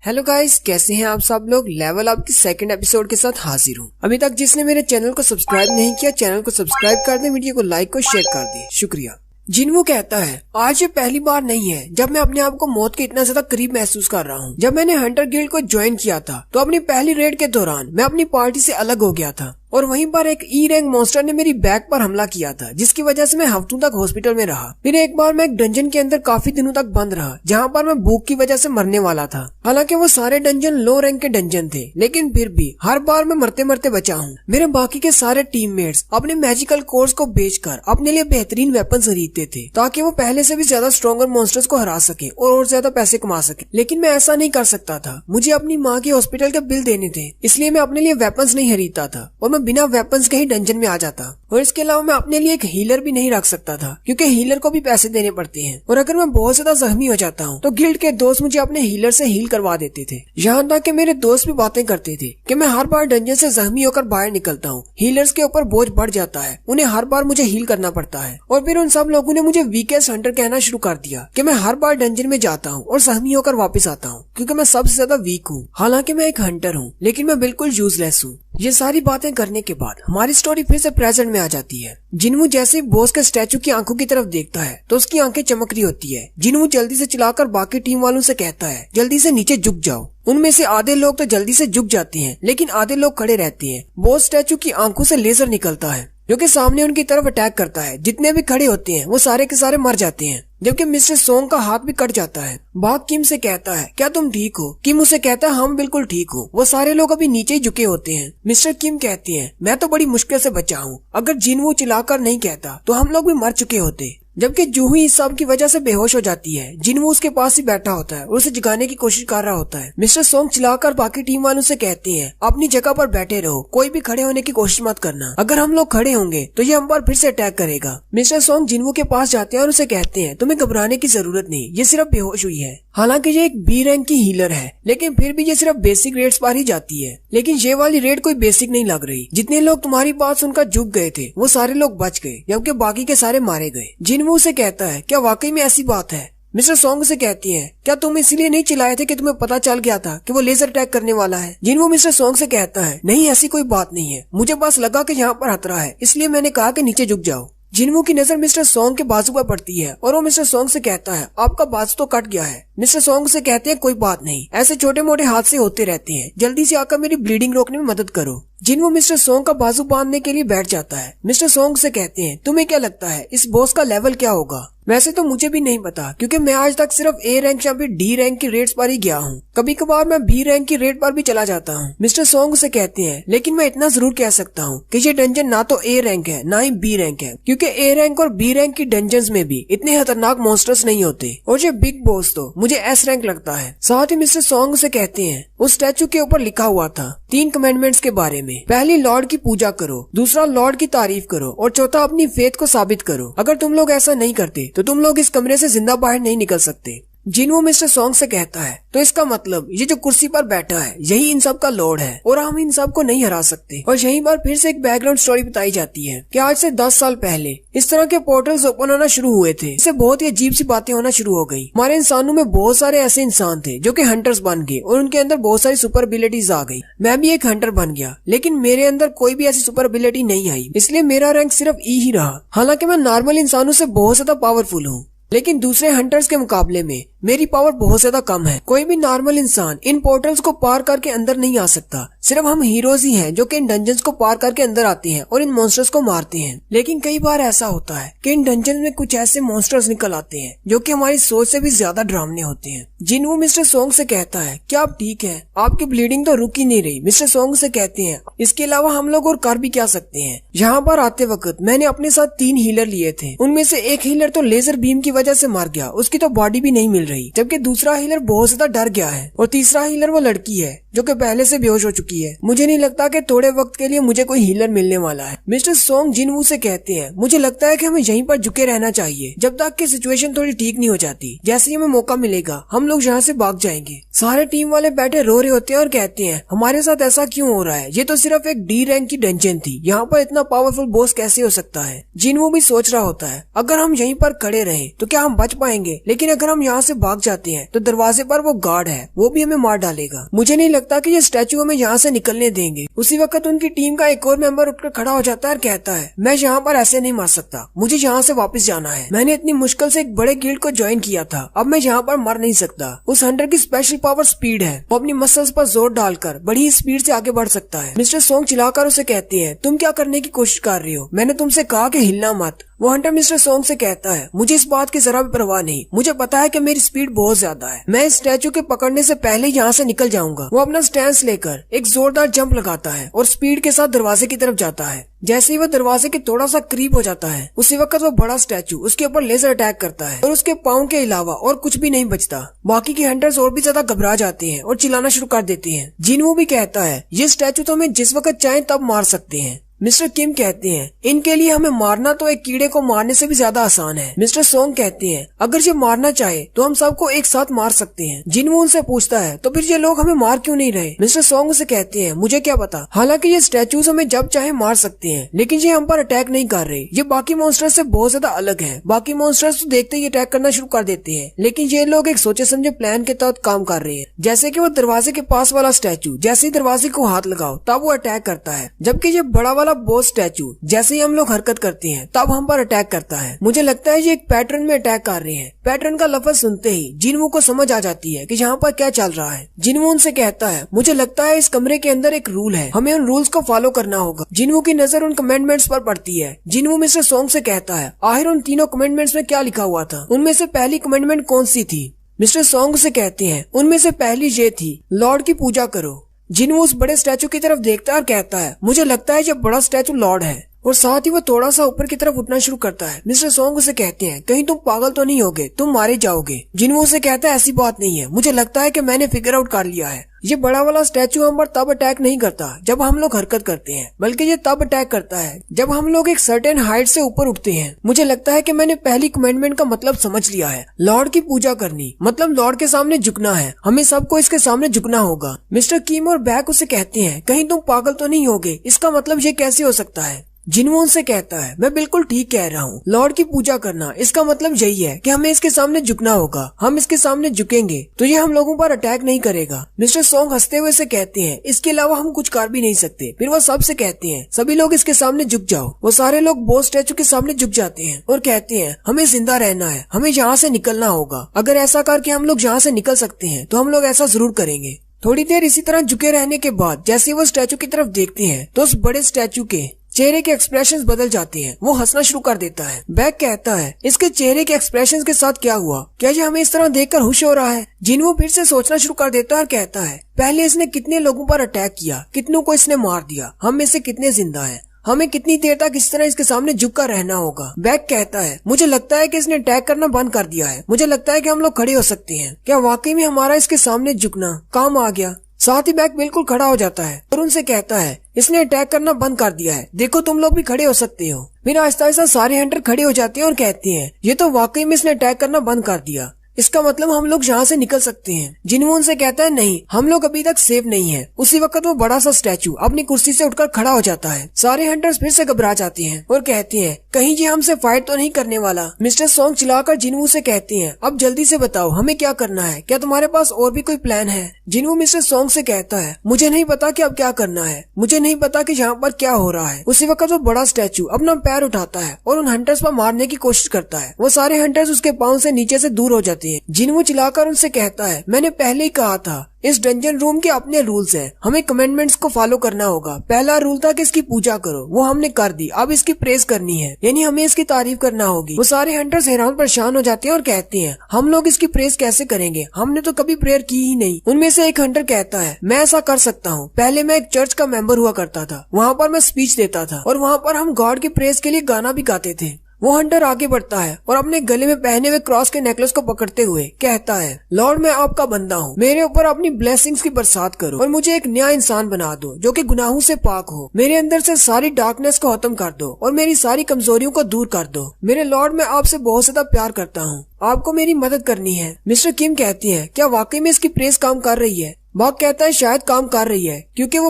Hello guys, कैसे हैं आप सब लोग। लेवल अप की सेकंड एपिसोड के साथ हाजिर हूँ। अभी तक जिसने मेरे चैनल को सब्सक्राइब नहीं किया, चैनल को सब्सक्राइब कर दे, वीडियो को लाइक और शेयर कर दे, शुक्रिया। जिन्वू कहता है, आज ये पहली बार नहीं है जब मैं अपने आप को मौत के इतना ज्यादा करीब महसूस कर रहा हूँ। जब मैंने हंटर गिल्ड को ज्वाइन किया था तो अपनी पहली रेड के दौरान मैं अपनी पार्टी से अलग हो गया था और वहीं पर एक ई रैंक मॉन्स्टर ने मेरी बैक पर हमला किया था, जिसकी वजह से मैं हफ्तों तक हॉस्पिटल में रहा। फिर एक बार मैं एक डंजन के अंदर काफी दिनों तक बंद रहा, जहां पर मैं भूख की वजह से मरने वाला था। हालांकि वो सारे डंजन लो रैंक के डंजन थे, लेकिन फिर भी हर बार मैं मरते मरते बचा हूँ। मेरे बाकी के सारे टीममेट्स अपने मैजिकल कोर्स को बेचकर अपने लिए बेहतरीन वेपन खरीदते थे, ताकि वो पहले से भी ज्यादा स्ट्रॉन्गर मॉन्स्टर्स को हरा सके और ज्यादा पैसे कमा सके। लेकिन मैं ऐसा नहीं कर सकता था। मुझे अपनी माँ के हॉस्पिटल के बिल देने थे, इसलिए मैं अपने लिए वेपन्स नहीं खरीदता था और मैं बिना वेपन्स के ही डंजन में आ जाता। और इसके अलावा मैं अपने लिए एक हीलर भी नहीं रख सकता था, क्योंकि हीलर को भी पैसे देने पड़ते हैं। और अगर मैं बहुत ज्यादा जख्मी हो जाता हूँ तो गिल्ड के दोस्त मुझे अपने हीलर से हील करवा देते थे। यहाँ तक कि मेरे दोस्त भी बातें करते थे कि मैं हर बार डंजन से जख्मी होकर बाहर निकलता हूँ, हीलर्स के ऊपर बोझ बढ़ जाता है, उन्हें हर बार मुझे हील करना पड़ता है। और फिर उन सब लोगों ने मुझे वीकेस्ट हंटर कहना शुरू कर दिया कि मैं हर बार डंजन में जाता हूँ और जख्मी होकर वापस आता हूँ, क्योंकि मैं सबसे ज्यादा वीक हूँ। हालांकि मैं एक हंटर हूँ, लेकिन मैं बिल्कुल यूजलेस हूँ। ये सारी बातें करने के बाद हमारी स्टोरी फिर से प्रेजेंट में आ जाती है। जिन्वू जैसे ही बॉस के स्टैचू की आंखों की तरफ देखता है तो उसकी आंखें चमक रही होती है। जिन्वू जल्दी से चिल्लाकर बाकी टीम वालों से कहता है, जल्दी से नीचे झुक जाओ। उनमें से आधे लोग तो जल्दी से झुक जाते हैं, लेकिन आधे लोग खड़े रहते हैं। बॉस स्टैचू की आंखों से लेजर निकलता है जो कि सामने उनकी तरफ अटैक करता है। जितने भी खड़े होते हैं वो सारे के सारे मर जाते हैं, जबकि मिस्टर सोंग का हाथ भी कट जाता है। बाग किम से कहता है, क्या तुम ठीक हो? किम उसे कहता है, हम बिल्कुल ठीक हो। वो सारे लोग अभी नीचे ही झुके होते हैं। मिस्टर किम कहती है, मैं तो बड़ी मुश्किल से बचा हूँ। अगर जिन्वू चिल्लाकर नहीं कहता तो हम लोग भी मर चुके होते। जबकि जूही इस सब की वजह से बेहोश हो जाती है। जिन्वू उसके पास ही बैठा होता है और उसे जगाने की कोशिश कर रहा होता है। मिस्टर सोंग चिल्लाकर बाकी टीम वालों से कहते हैं, अपनी जगह पर बैठे रहो, कोई भी खड़े होने की कोशिश मत करना। अगर हम लोग खड़े होंगे तो ये हम पर फिर से अटैक करेगा। मिस्टर सोंग जिन्वू के पास जाते हैं और उसे कहते हैं, तुम्हें घबराने की जरूरत नहीं, ये सिर्फ बेहोश हुई है। हालांकि ये एक बी रैंक की हीलर है, लेकिन फिर भी ये सिर्फ बेसिक रेड्स पर ही जाती है। लेकिन ये वाली रेड कोई बेसिक नहीं लग रही। जितने लोग तुम्हारी बात सुनकर झुक गए थे वो सारे लोग बच गए, जबकि बाकी के सारे मारे गए। जिन्वू से कहता है, क्या वाकई में ऐसी बात है? मिस्टर सोंग से कहती है, क्या तुम इसलिए नहीं चिल्लाए थे कि तुम्हें पता चल गया था कि वो लेजर अटैक करने वाला है? जिन्वू मिस्टर सोंग से कहता है, नहीं ऐसी कोई बात नहीं है, मुझे बस लगा कि यहाँ पर खतरा है, इसलिए मैंने कहा कि नीचे झुक जाओ। जिन्वू की नजर मिस्टर सोंग के बाजू पर पड़ती है और वो मिस्टर सोंग से कहता है, आपका बाजू तो कट गया है। मिस्टर सोंग से कहते हैं, कोई बात नहीं, ऐसे छोटे मोटे हादसे होते रहते हैं, जल्दी से आकर मेरी ब्लीडिंग रोकने में मदद करो। जिन्वू मिस्टर सोंग का बाजू बांधने के लिए बैठ जाता है। मिस्टर सोंग से कहते हैं, तुम्हें क्या लगता है इस बॉस का लेवल क्या होगा? वैसे तो मुझे भी नहीं पता, क्योंकि मैं आज तक सिर्फ ए रैंक या फिर डी रैंक की रेड्स पर ही गया हूँ। कभी कभार मैं बी रैंक की रेड पर भी चला जाता हूँ। मिस्टर सोंग से कहते हैं, लेकिन मैं इतना जरूर कह सकता हूँ कि ये डंजन ना तो ए रैंक है ना ही बी रैंक है, क्योंकि ए रैंक और बी रैंक की डंजन्स में भी इतने खतरनाक मॉन्स्टर्स नहीं होते। और ये बिग बॉस तो मुझे एस रैंक लगता है। साथ ही मिस्टर सोंग से कहते हैं, उस स्टैचू के ऊपर लिखा हुआ था 3 कमेंडमेंट्स के बारे में। पहली, लॉर्ड की पूजा करो, दूसरा, लॉर्ड की तारीफ करो, और चौथा, अपनी फेथ को साबित करो। अगर तुम लोग ऐसा नहीं करते तो तुम लोग इस कमरे से जिंदा बाहर नहीं निकल सकते। जिन्वू मिस्टर सोंग से कहता है, तो इसका मतलब ये जो कुर्सी पर बैठा है यही इन सब का लॉर्ड है और हम इन सब को नहीं हरा सकते। और यहीं पर फिर से एक बैकग्राउंड स्टोरी बताई जाती है कि आज से 10 साल पहले इस तरह के पोर्टल्स ओपन होना शुरू हुए थे। इससे बहुत ही अजीब सी बातें होना शुरू हो गई। हमारे इंसानों में बहुत सारे ऐसे इंसान थे जो कि हंटर्स बन गए और उनके अंदर बहुत सारी सुपर एबिलिटीज आ गई। मैं भी एक हंटर बन गया, लेकिन मेरे अंदर कोई भी ऐसी सुपर एबिलिटी नहीं आई, इसलिए मेरा रैंक सिर्फ ई ही रहा। हालांकि मैं नॉर्मल इंसानों से बहुत ज्यादा पावरफुल हूँ, लेकिन दूसरे हंटर्स के मुकाबले में मेरी पावर बहुत ज्यादा कम है। कोई भी नॉर्मल इंसान इन पोर्टल्स को पार करके अंदर नहीं आ सकता। सिर्फ हम हीरोज ही हैं जो कि इन डंजन्स को पार करके अंदर आते हैं और इन मॉन्स्टर्स को मारते हैं। लेकिन कई बार ऐसा होता है कि इन डंजन में कुछ ऐसे मॉन्स्टर्स निकल आते हैं जो कि हमारी सोच से भी ज्यादा डरावने होते हैं। जिन्वू मिस्टर सोंग से कहता है, क्या आप ठीक है? आपकी ब्लीडिंग तो रुक ही नहीं रही। मिस्टर सोंग से कहते हैं, इसके अलावा हम लोग और कर भी क्या सकते हैं? यहाँ पर आते वक्त मैंने अपने साथ 3 हीलर लिए थे। उनमें से एक हीलर तो लेजर बीम की वजह से मर गया, उसकी तो बॉडी भी नहीं मिल रही, जबकि दूसरा हीलर बहुत ज्यादा डर गया है और तीसरा हीलर वो लड़की है जो कि पहले से बेहोश हो चुकी है। मुझे नहीं लगता कि थोड़े वक्त के लिए मुझे कोई हीलर मिलने वाला है। मिस्टर सोंग जिन्वू से कहते हैं, मुझे लगता है कि हमें यहीं पर झुके रहना चाहिए जब तक कि सिचुएशन थोड़ी ठीक नहीं हो जाती। जैसे ही हमें मौका मिलेगा हम लोग यहाँ से भाग जाएंगे। सारे टीम वाले बैठे रो रहे होते हैं और कहते हैं, हमारे साथ ऐसा क्यों हो रहा है? ये तो सिर्फ एक डी रैंक की डंजन थी, यहाँ पर इतना पावरफुल बॉस कैसे हो सकता है? जिन्वू भी सोच रहा होता है, अगर हम यहीं पर खड़े रहे तो क्या हम बच पाएंगे? लेकिन अगर हम यहाँ से भाग जाते हैं तो दरवाजे पर वो गार्ड है, वो भी हमें मार डालेगा। मुझे नहीं लगता कि ये स्टैचू हमें यहाँ से निकलने देंगे। उसी वक्त उनकी टीम का एक और मेंबर उठकर खड़ा हो जाता है और कहता है, मैं यहाँ पर ऐसे नहीं मार सकता, मुझे यहाँ से वापस जाना है। मैंने इतनी मुश्किल से एक बड़े गिल्ड को ज्वाइन किया था, अब मैं यहाँ पर मर नहीं सकता। उस हंटर की स्पेशल पावर स्पीड है, वो अपनी मसल्स पर जोर डालकर बड़ी स्पीड से आगे बढ़ सकता है। मिस्टर सोंग चिल्लाकर उसे कहती है, तुम क्या करने की कोशिश कर रही हो? मैंने तुमसे कहा कि हिलना मत। वो हंटर मिस्टर सोंग से कहता है, मुझे इस बात की जरा भी परवाह नहीं, मुझे पता है कि मेरी स्पीड बहुत ज्यादा है, मैं इस स्टैचू के पकड़ने से पहले यहाँ से निकल जाऊंगा। वो अपना स्टैंस लेकर एक जोरदार जंप लगाता है और स्पीड के साथ दरवाजे की तरफ जाता है। जैसे ही वो दरवाजे के थोड़ा सा करीब हो जाता है, उसी वक्त वो बड़ा स्टैचू उसके ऊपर लेजर अटैक करता है और उसके पाँव के अलावा और कुछ भी नहीं बचता। बाकी के हंटर्स और भी ज्यादा घबरा जाते हैं और चिल्लाना शुरू कर देते हैं। जिनवू भी कहता है, ये स्टैचू तो हमें जिस वक्त चाहे तब मार सकते हैं। मिस्टर किम कहते हैं, इनके लिए हमें मारना तो एक कीड़े को मारने से भी ज्यादा आसान है। मिस्टर सोंग कहते हैं, अगर ये मारना चाहे तो हम सबको एक साथ मार सकते हैं। जिनवू उनसे पूछता है, तो फिर ये लोग हमें मार क्यों नहीं रहे? मिस्टर सोंग उसे कहते हैं, मुझे क्या पता, हालांकि ये स्टैचूज हमें जब चाहे मार सकते हैं, लेकिन ये हम पर अटैक नहीं कर रहे। ये बाकी मॉन्स्टर्स से बहुत ज्यादा अलग है। बाकी मॉन्स्टर्स तो देखते ही अटैक करना शुरू कर देते हैं, लेकिन ये लोग एक सोचे समझे प्लान के तहत काम कर रहे हैं। जैसे की वो दरवाजे के पास वाला स्टैचू जैसे ही दरवाजे को हाथ लगाओ तब वो अटैक करता है, जबकि ये बड़ा वाला बॉस स्टैचू जैसे ही हम लोग हरकत करते हैं तब हम पर अटैक करता है। मुझे लगता है ये एक पैटर्न में अटैक कर रहे हैं। पैटर्न का लफ्ज सुनते ही जिनवू को समझ आ जाती है कि यहाँ पर क्या चल रहा है। जिनवू उनसे कहता है, मुझे लगता है इस कमरे के अंदर एक रूल है, हमें उन रूल्स को फॉलो करना होगा। जिनवू की नजर उन कमेंडमेंट्स पर पड़ती है। जिनवू मिस्टर सोंग से कहता है, आखिर उन तीनों कमेंडमेंट्स में क्या लिखा हुआ था? उनमें से पहली कमेंडमेंट कौन सी थी? मिस्टर सोंग से कहते हैं, उनमें से पहली ये थी, लॉर्ड की पूजा करो। जिनवू उस बड़े स्टैचू की तरफ देखता है और कहता है, मुझे लगता है ये बड़ा स्टैचू लॉर्ड है। और साथ ही वो थोड़ा सा ऊपर की तरफ उठना शुरू करता है। मिस्टर सोंग उसे कहते हैं, कहीं तुम पागल तो नहीं होगे, तुम मारे जाओगे। जिनवू उसे कहता है, ऐसी बात नहीं है, मुझे लगता है कि मैंने फिगर आउट कर लिया है। ये बड़ा वाला स्टैचू हम पर तब अटैक नहीं करता जब हम लोग हरकत करते हैं, बल्कि ये तब अटैक करता है जब हम लोग एक सर्टेन हाइट से ऊपर उठते हैं। मुझे लगता है कि मैंने पहली कमेंडमेंट का मतलब समझ लिया है, लॉर्ड की पूजा करनी, मतलब लॉर्ड के सामने झुकना है। हमें सबको इसके सामने झुकना होगा। मिस्टर किम और बैक उसे कहते हैं, कहीं तुम पागल तो नहीं होगे, इसका मतलब ये कैसे हो सकता है? जिनवू उनसे कहता है, मैं बिल्कुल ठीक कह रहा हूँ, लॉर्ड की पूजा करना, इसका मतलब यही है कि हमें इसके सामने झुकना होगा। हम इसके सामने झुकेंगे तो ये हम लोगों पर अटैक नहीं करेगा। मिस्टर सोंग हंसते हुए से कहते हैं, इसके अलावा हम कुछ कर भी नहीं सकते। फिर वो सबसे कहते हैं, सभी लोग इसके सामने झुक जाओ। वो सारे लोग बॉस स्टैचू के सामने झुक जाते हैं और कहते हैं, हमें जिंदा रहना है, हमें यहाँ से निकलना होगा। अगर ऐसा करके हम लोग यहाँ से निकल सकते हैं तो हम लोग ऐसा जरूर करेंगे। थोड़ी देर इसी तरह झुके रहने के बाद जैसे वो स्टैचू की तरफ देखते हैं तो उस बड़े स्टैचू के चेहरे के एक्सप्रेशंस बदल जाते हैं। वो हंसना शुरू कर देता है। बैक कहता है, इसके चेहरे के एक्सप्रेशंस के साथ क्या हुआ? क्या ये हमें इस तरह देखकर खुश हो रहा है? जिनवू फिर से सोचना शुरू कर देता है और कहता है, पहले इसने कितने लोगों पर अटैक किया, कितनों को इसने मार दिया, हम में से कितने जिंदा हैं, हमें कितनी देर तक इस तरह इसके सामने झुक कर रहना होगा? बैक कहता है, मुझे लगता है कि इसने अटैक करना बंद कर दिया है। मुझे लगता है कि हम लोग खड़े हो सकते हैं। क्या वाकई में हमारा इसके सामने झुकना काम आ गया? साथ ही बैक बिल्कुल खड़ा हो जाता है और उनसे कहता है, इसने अटैक करना बंद कर दिया है, देखो तुम लोग भी खड़े हो सकते हो। फिर आहिस्ता आहिस्ता सारे हंटर खड़े हो जाते हैं और कहते हैं, ये तो वाकई में इसने अटैक करना बंद कर दिया, इसका मतलब हम लोग यहाँ से निकल सकते हैं। जिनवू उनसे कहता है, नहीं, हम लोग अभी तक सेफ नहीं है। उसी वक्त वो बड़ा सा स्टैचू अपनी कुर्सी से उठकर खड़ा हो जाता है। सारे हंटर्स फिर से घबरा जाते हैं और कहते हैं, कहीं ये हमसे फाइट तो नहीं करने वाला। मिस्टर सोंग चिल्लाकर जिनवू से कहते हैं, अब जल्दी से बताओ हमें क्या करना है, क्या तुम्हारे पास और भी कोई प्लान है? जिनवू मिस्टर सोंग से कहता है, मुझे नहीं पता कि अब क्या करना है, मुझे नहीं पता कि यहाँ पर क्या हो रहा है। उसी वक्त वो बड़ा स्टैचू अपना पैर उठाता है और उन हंटर्स पर मारने की कोशिश करता है। वो सारे हंटर्स उसके पाँव से नीचे से दूर हो जाते हैं। जिनवू चिल्लाकर उनसे कहता है, मैंने पहले ही कहा था, इस डंजन रूम के अपने रूल्स हैं, हमें कमेंडमेंट्स को फॉलो करना होगा। पहला रूल था कि इसकी पूजा करो, वो हमने कर दी, अब इसकी प्रेज करनी है, यानी हमें इसकी तारीफ करना होगी। वो सारे हंटर्स हैरान परेशान हो जाते हैं और कहते हैं, हम लोग इसकी प्रेज कैसे करेंगे, हमने तो कभी प्रेयर की ही नहीं। उनमें से एक हंटर कहता है, मैं ऐसा कर सकता हूँ, पहले मैं एक चर्च का मेंबर हुआ करता था, वहाँ पर मैं स्पीच देता था और वहाँ पर हम गॉड की प्रेज के लिए गाना भी गाते थे। वो हंटर आगे बढ़ता है और अपने गले में पहने हुए क्रॉस के नेकलेस को पकड़ते हुए कहता है, लॉर्ड मैं आपका बंदा हूँ, मेरे ऊपर अपनी ब्लेसिंग्स की बरसात करो और मुझे एक नया इंसान बना दो जो कि गुनाहों से पाक हो। मेरे अंदर से सारी डार्कनेस को खत्म कर दो और मेरी सारी कमजोरियों को दूर कर दो। मेरे लॉर्ड मैं आपसे बहुत ज्यादा प्यार करता हूँ, आपको मेरी मदद करनी है। मिस्टर किम कहती है, क्या वाकई में इसकी प्रेस काम कर रही है? बाक कहता है, शायद काम कर रही है, क्योंकि वो